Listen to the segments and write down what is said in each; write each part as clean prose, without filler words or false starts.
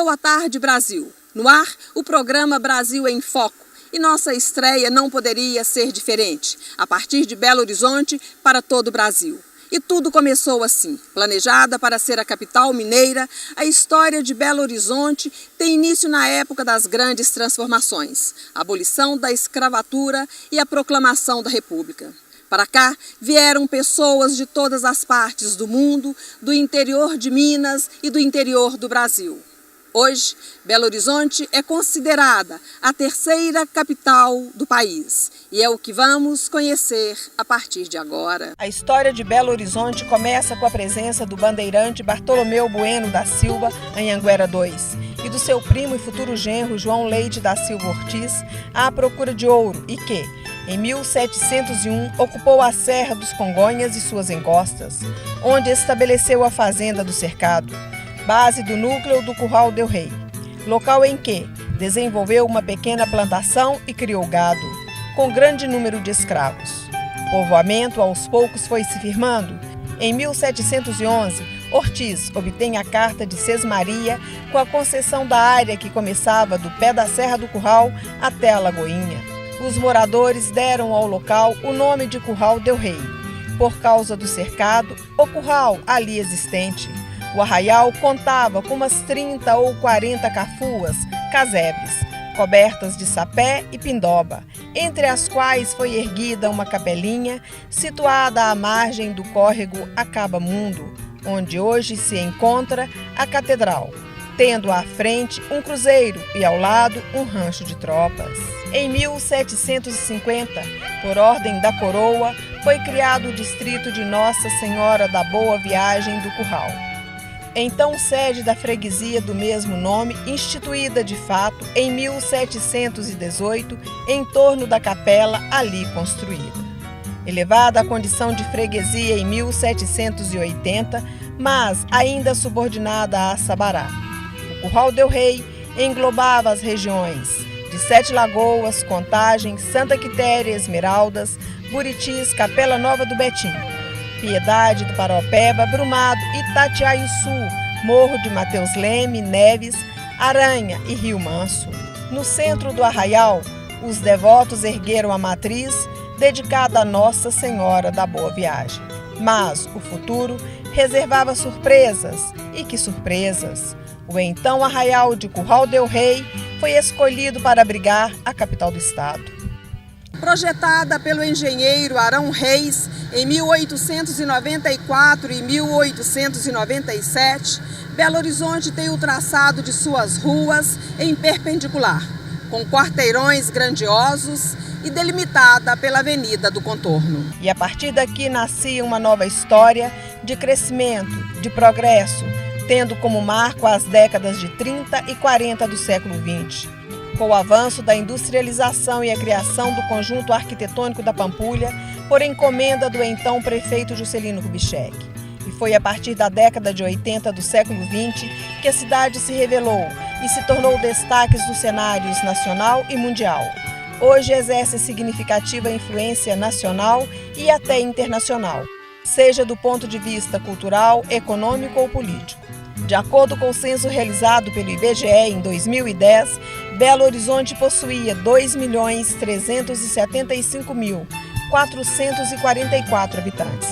Boa tarde, Brasil. No ar, o programa Brasil em Foco. E nossa estreia não poderia ser diferente, a partir de Belo Horizonte para todo o Brasil. E tudo começou assim. Planejada para ser a capital mineira, a história de Belo Horizonte tem início na época das grandes transformações, a abolição da escravatura e a proclamação da República. Para cá vieram pessoas de todas as partes do mundo, do interior de Minas e do interior do Brasil. Hoje, Belo Horizonte é considerada a terceira capital do país e é o que vamos conhecer a partir de agora. A história de Belo Horizonte começa com a presença do bandeirante Bartolomeu Bueno da Silva, Anhanguera II, e do seu primo e futuro genro João Leite da Silva Ortiz à procura de ouro e que, em 1701, ocupou a Serra dos Congonhas e suas encostas, onde estabeleceu a Fazenda do Cercado, base do núcleo do Curral del Rei, local em que desenvolveu uma pequena plantação e criou gado, com grande número de escravos. O povoamento aos poucos foi se firmando. Em 1711, Ortiz obtém a Carta de Sesmaria com a concessão da área que começava do pé da Serra do Curral até a Lagoinha. Os moradores deram ao local o nome de Curral del Rei, por causa do cercado ou curral ali existente. O arraial contava com umas 30 ou 40 cafuas, casebres, cobertas de sapé e pindoba, entre as quais foi erguida uma capelinha situada à margem do córrego Acabamundo, onde hoje se encontra a catedral, tendo à frente um cruzeiro e ao lado um rancho de tropas. Em 1750, por ordem da coroa, foi criado o distrito de Nossa Senhora da Boa Viagem do Curral, então sede da freguesia do mesmo nome, instituída de fato em 1718, em torno da capela ali construída. Elevada à condição de freguesia em 1780, mas ainda subordinada a Sabará. O Curral del Rei englobava as regiões de Sete Lagoas, Contagem, Santa Quitéria, Esmeraldas, Buritis, Capela Nova do Betim, Piedade do Paropeba, Brumado, Itatiaiçu, Morro de Mateus Leme, Neves, Aranha e Rio Manso. No centro do arraial, os devotos ergueram a matriz dedicada a Nossa Senhora da Boa Viagem. Mas o futuro reservava surpresas, e que surpresas! O então arraial de Curral del Rei foi escolhido para abrigar a capital do estado. Projetada pelo engenheiro Arão Reis em 1894 e 1897, Belo Horizonte tem o traçado de suas ruas em perpendicular, com quarteirões grandiosos e delimitada pela Avenida do Contorno. E a partir daqui nascia uma nova história de crescimento, de progresso, tendo como marco as décadas de 30 e 40 do século XX. Com o avanço da industrialização e a criação do conjunto arquitetônico da Pampulha, por encomenda do então prefeito Juscelino Kubitschek. E foi a partir da década de 80 do século XX que a cidade se revelou e se tornou destaques dos cenários nacional e mundial. Hoje exerce significativa influência nacional e até internacional, seja do ponto de vista cultural, econômico ou político. De acordo com o censo realizado pelo IBGE em 2010, Belo Horizonte possuía 2.375.444 habitantes,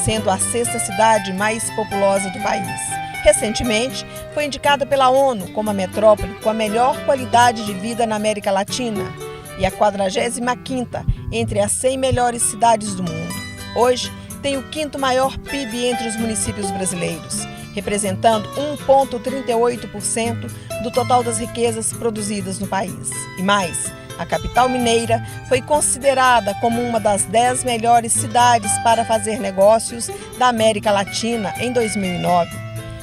sendo a sexta cidade mais populosa do país. Recentemente, foi indicada pela ONU como a metrópole com a melhor qualidade de vida na América Latina e a 45ª entre as 100 melhores cidades do mundo. Hoje, tem o quinto maior PIB entre os municípios brasileiros, representando 1,38% do total das riquezas produzidas no país. E mais, a capital mineira foi considerada como uma das 10 melhores cidades para fazer negócios da América Latina em 2009,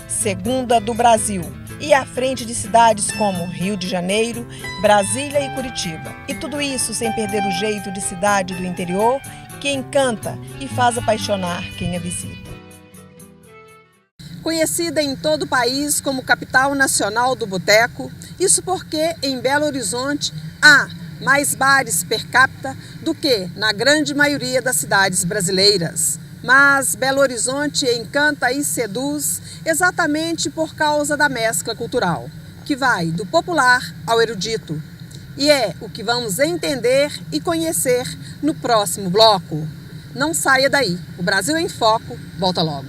segunda do Brasil, e à frente de cidades como Rio de Janeiro, Brasília e Curitiba. E tudo isso sem perder o jeito de cidade do interior que encanta e faz apaixonar quem a visita. Conhecida em todo o país como capital nacional do boteco, isso porque em Belo Horizonte há mais bares per capita do que na grande maioria das cidades brasileiras. Mas Belo Horizonte encanta e seduz exatamente por causa da mescla cultural. que vai do popular ao erudito. E é o que vamos entender e conhecer no próximo bloco. Não saia daí. O Brasil em Foco volta logo.